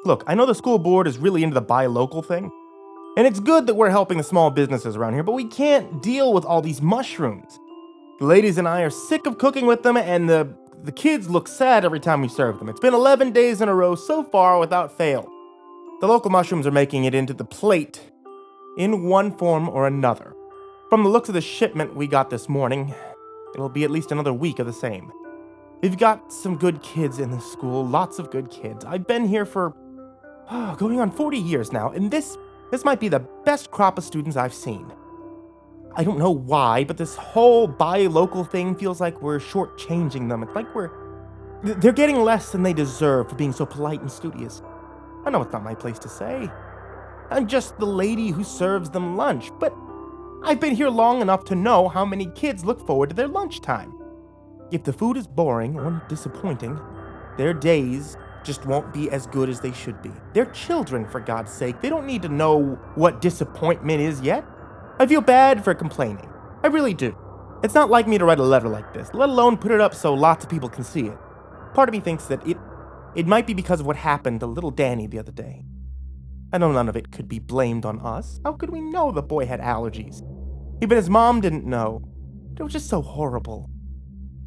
Look, I know the school board is really into the buy local thing, and it's good that we're helping the small businesses around here, but we can't deal with all these mushrooms. The ladies and I are sick of cooking with them, and the kids look sad every time we serve them. It's been 11 days in a row so far without fail. The local mushrooms are making it into the plate in one form or another. From the looks of the shipment we got this morning, it'll be at least another week of the same. We've got some good kids in this school, lots of good kids. I've been here for going on 40 years now, and this might be the best crop of students I've seen. I don't know why, but this whole buy local thing feels like we're shortchanging them. It's like they're getting less than they deserve for being so polite and studious. I know it's not my place to say. I'm just the lady who serves them lunch, but I've been here long enough to know how many kids look forward to their lunchtime. If the food is boring or disappointing, their days just won't be as good as they should be. They're children, for God's sake. They don't need to know what disappointment is yet. I feel bad for complaining. I really do. It's not like me to write a letter like this, let alone put it up so lots of people can see it. Part of me thinks that it might be because of what happened to little Danny the other day. I know none of it could be blamed on us. How could we know the boy had allergies? Even his mom didn't know. It was just so horrible.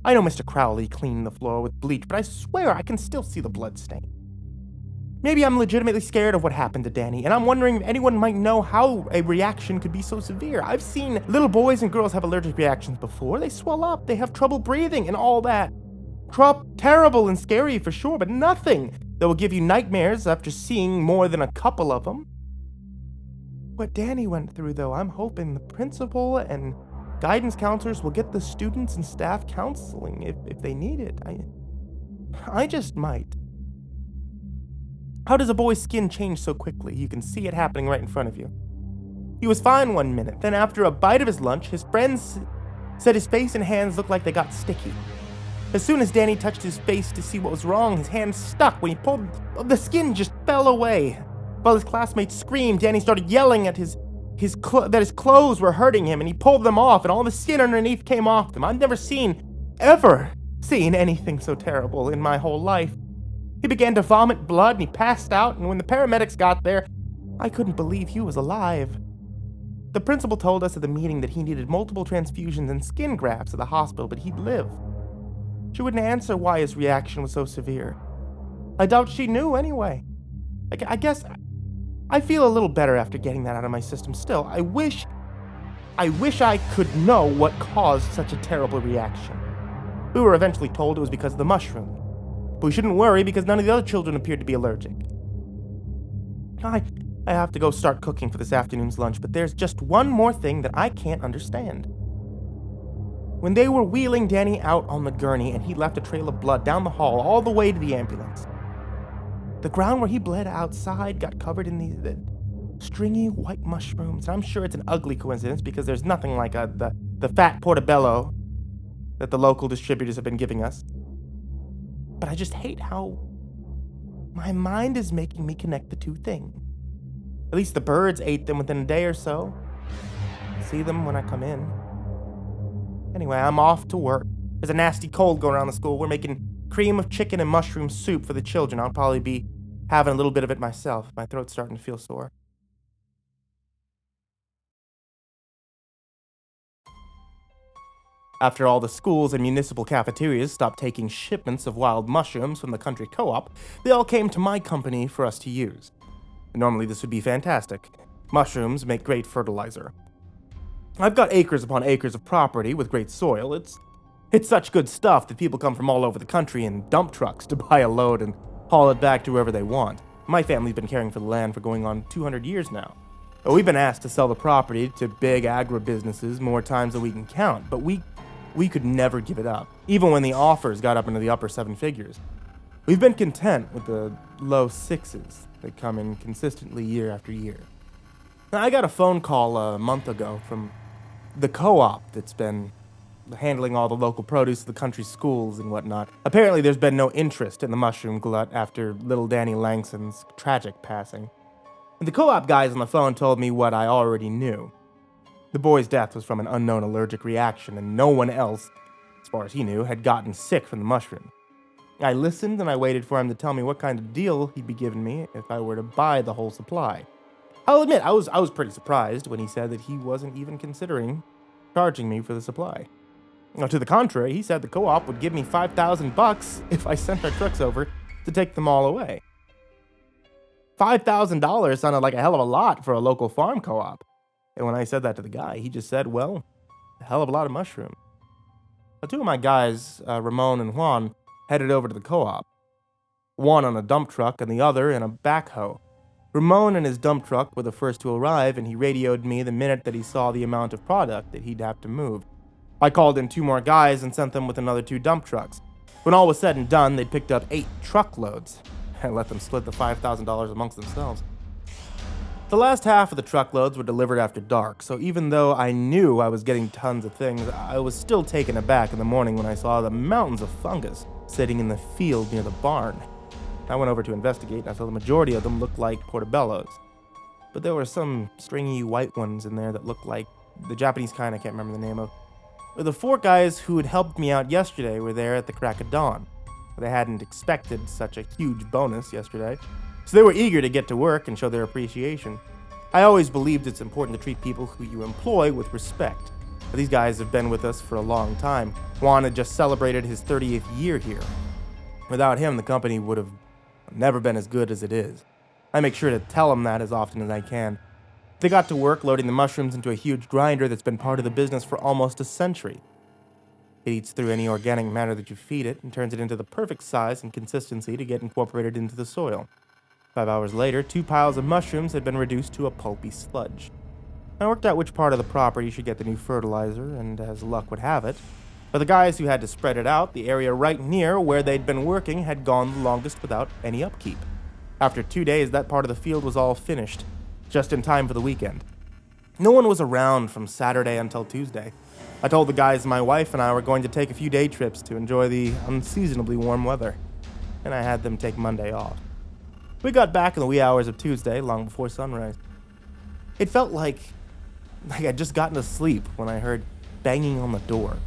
I know Mr. Crowley cleaned the floor with bleach, but I swear I can still see the blood stain. Maybe I'm legitimately scared of what happened to Danny, and I'm wondering if anyone might know how a reaction could be so severe. I've seen little boys and girls have allergic reactions before. They swell up, they have trouble breathing, and all that. Terrible and scary for sure, but nothing that will give you nightmares after seeing more than a couple of them. What Danny went through, though, I'm hoping the principal and guidance counselors will get the students and staff counseling if they need it. I just might. How does a boy's skin change so quickly? You can see it happening right in front of you. He was fine one minute, then after a bite of his lunch, his friends said his face and hands looked like they got sticky. As soon as Danny touched his face to see what was wrong, his hands stuck. When he pulled, the skin just fell away. While his classmates screamed, Danny started yelling at that his clothes were hurting him, and he pulled them off, and all the skin underneath came off them. I've never ever seen anything so terrible in my whole life. He began to vomit blood, and he passed out, and when the paramedics got there, I couldn't believe he was alive. The principal told us at the meeting that he needed multiple transfusions and skin grafts at the hospital, but he'd live. She wouldn't answer why his reaction was so severe. I doubt she knew anyway. I guess I feel a little better after getting that out of my system. Still, I wish I could know what caused such a terrible reaction. We were eventually told it was because of the mushroom. But we shouldn't worry because none of the other children appeared to be allergic. I have to go start cooking for this afternoon's lunch, but there's just one more thing that I can't understand. When they were wheeling Danny out on the gurney and he left a trail of blood down the hall all the way to the ambulance, the ground where he bled outside got covered in the stringy white mushrooms. I'm sure it's an ugly coincidence because there's nothing like the fat portobello that the local distributors have been giving us. But I just hate how my mind is making me connect the two things. At least the birds ate them within a day or so. I see them when I come in. Anyway, I'm off to work. There's a nasty cold going around the school. We're making cream of chicken and mushroom soup for the children. I'll probably be having a little bit of it myself. My throat's starting to feel sore. After all the schools and municipal cafeterias stopped taking shipments of wild mushrooms from the country co-op, they all came to my company for us to use. Normally this would be fantastic. Mushrooms make great fertilizer. I've got acres upon acres of property with great soil. It's such good stuff that people come from all over the country in dump trucks to buy a load and haul it back to wherever they want. My family's been caring for the land for going on 200 years now. We've been asked to sell the property to big agribusinesses more times than we can count, but we could never give it up, even when the offers got up into the upper seven figures. We've been content with the low sixes that come in consistently year after year. Now, I got a phone call a month ago from the co-op that's been handling all the local produce of the country schools and whatnot. Apparently there's been no interest in the mushroom glut after little Danny Langson's tragic passing. And the co-op guys on the phone told me what I already knew. The boy's death was from an unknown allergic reaction, and no one else, as far as he knew, had gotten sick from the mushroom. I listened and I waited for him to tell me what kind of deal he'd be giving me if I were to buy the whole supply. I'll admit, I was pretty surprised when he said that he wasn't even considering charging me for the supply. Now, to the contrary, he said the co-op would give me $5,000 if I sent our trucks over to take them all away. $5,000 sounded like a hell of a lot for a local farm co-op. And when I said that to the guy, he just said, well, a hell of a lot of mushrooms. Now, two of my guys, Ramon and Juan, headed over to the co-op. One on a dump truck and the other in a backhoe. Ramon and his dump truck were the first to arrive, and he radioed me the minute that he saw the amount of product that he'd have to move. I called in 2 more guys and sent them with another 2 dump trucks. When all was said and done, they'd picked up 8 truckloads. I let them split the $5,000 amongst themselves. The last half of the truckloads were delivered after dark, so even though I knew I was getting tons of things, I was still taken aback in the morning when I saw the mountains of fungus sitting in the field near the barn. I went over to investigate, and I saw the majority of them looked like portobellos. But there were some stringy white ones in there that looked like the Japanese kind I can't remember the name of. The 4 guys who had helped me out yesterday were there at the crack of dawn. They hadn't expected such a huge bonus yesterday, so they were eager to get to work and show their appreciation. I always believed it's important to treat people who you employ with respect. But these guys have been with us for a long time. Juan had just celebrated his 30th year here. Without him, the company would have never been as good as it is. I make sure to tell him that as often as I can. They got to work loading the mushrooms into a huge grinder that's been part of the business for almost a century. It eats through any organic matter that you feed it and turns it into the perfect size and consistency to get incorporated into the soil. 5 hours later, 2 piles of mushrooms had been reduced to a pulpy sludge. I worked out which part of the property should get the new fertilizer, and as luck would have it, for the guys who had to spread it out, the area right near where they'd been working had gone the longest without any upkeep. After 2 days, that part of the field was all finished, just in time for the weekend. No one was around from Saturday until Tuesday. I told the guys my wife and I were going to take a few day trips to enjoy the unseasonably warm weather, and I had them take Monday off. We got back in the wee hours of Tuesday, long before sunrise. It felt like I'd just gotten to sleep when I heard banging on the door.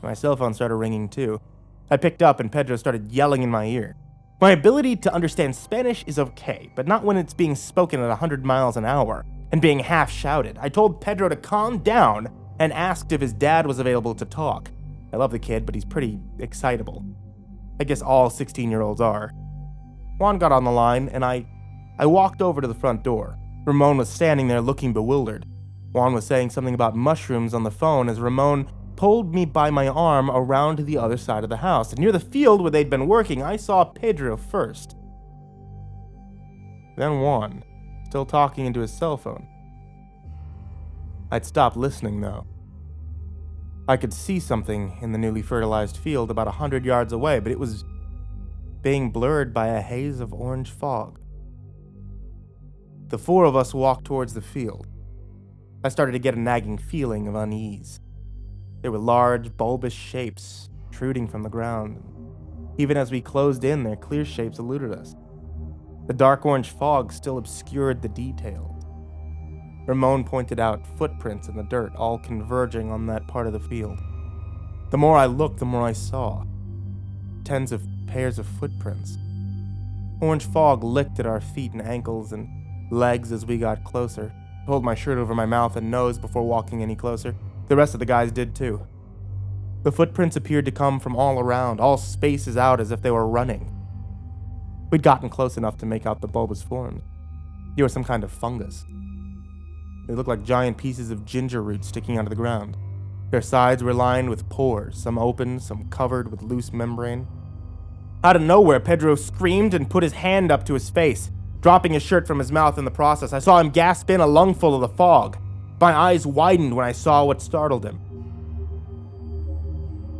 My cell phone started ringing too. I picked up and Pedro started yelling in my ear. My ability to understand Spanish is okay, but not when it's being spoken at 100 miles an hour and being half shouted. I told Pedro to calm down and asked if his dad was available to talk. I love the kid, but he's pretty excitable. I guess all 16-year-olds are. Juan got on the line, and I walked over to the front door. Ramon was standing there looking bewildered. Juan was saying something about mushrooms on the phone as Ramon pulled me by my arm around to the other side of the house. And near the field where they'd been working, I saw Pedro first. Then Juan, still talking into his cell phone. I'd stopped listening, though. I could see something in the newly fertilized field about 100 yards away, but it was being blurred by a haze of orange fog. The 4 of us walked towards the field. I started to get a nagging feeling of unease. There were large, bulbous shapes protruding from the ground. Even as we closed in, their clear shapes eluded us. The dark orange fog still obscured the details. Ramon pointed out footprints in the dirt, all converging on that part of the field. The more I looked, the more I saw. Tens of pairs of footprints. Orange fog licked at our feet and ankles and legs as we got closer. I pulled my shirt over my mouth and nose before walking any closer. The rest of the guys did too. The footprints appeared to come from all around, all spaces out as if they were running. We'd gotten close enough to make out the bulbous forms. They were some kind of fungus. They looked like giant pieces of ginger root sticking out of the ground. Their sides were lined with pores, some open, some covered with loose membrane. Out of nowhere, Pedro screamed and put his hand up to his face, dropping his shirt from his mouth in the process. I saw him gasp in a lungful of the fog. My eyes widened when I saw what startled him.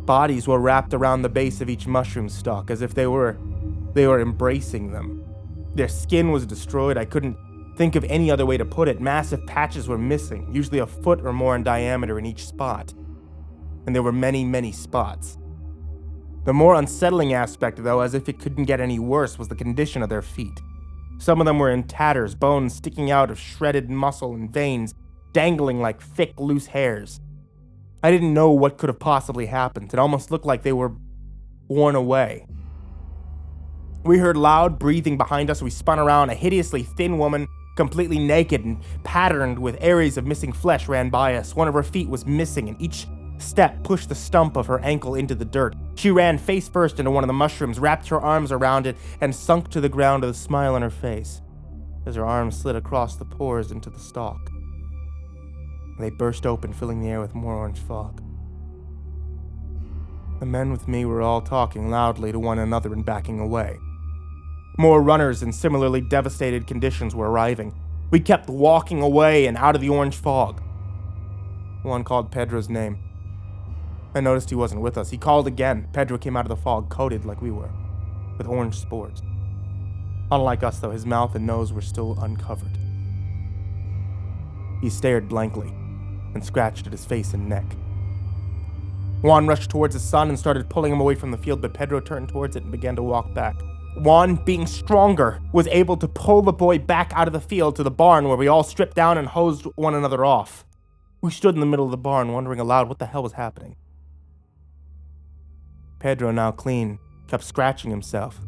Bodies were wrapped around the base of each mushroom stalk as if they were embracing them. Their skin was destroyed. I couldn't think of any other way to put it. Massive patches were missing, usually a foot or more in diameter in each spot. And there were many, many spots. The more unsettling aspect, though, as if it couldn't get any worse, was the condition of their feet. Some of them were in tatters, bones sticking out of shredded muscle and veins, dangling like thick, loose hairs. I didn't know what could have possibly happened. It almost looked like they were worn away. We heard loud breathing behind us. We spun around. A hideously thin woman, completely naked and patterned with areas of missing flesh, ran by us. One of her feet was missing, and each step pushed the stump of her ankle into the dirt. She ran face first into one of the mushrooms, wrapped her arms around it, and sunk to the ground with a smile on her face as her arms slid across the pores into the stalk. They burst open, filling the air with more orange fog. The men with me were all talking loudly to one another and backing away. More runners in similarly devastated conditions were arriving. We kept walking away and out of the orange fog. One called Pedro's name. I noticed he wasn't with us. He called again. Pedro came out of the fog, coated like we were, with orange spores. Unlike us, though, his mouth and nose were still uncovered. He stared blankly and scratched at his face and neck. Juan rushed towards his son and started pulling him away from the field, but Pedro turned towards it and began to walk back. Juan, being stronger, was able to pull the boy back out of the field to the barn where we all stripped down and hosed one another off. We stood in the middle of the barn, wondering aloud what the hell was happening. Pedro, now clean, kept scratching himself.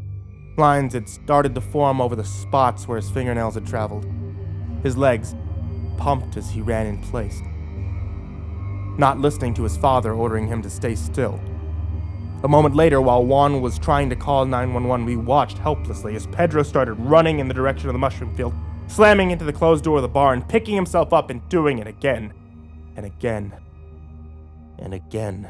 Lines had started to form over the spots where his fingernails had traveled. His legs pumped as he ran in place, not listening to his father ordering him to stay still. A moment later, while Juan was trying to call 911, we watched helplessly as Pedro started running in the direction of the mushroom field, slamming into the closed door of the barn, picking himself up and doing it again and again and again.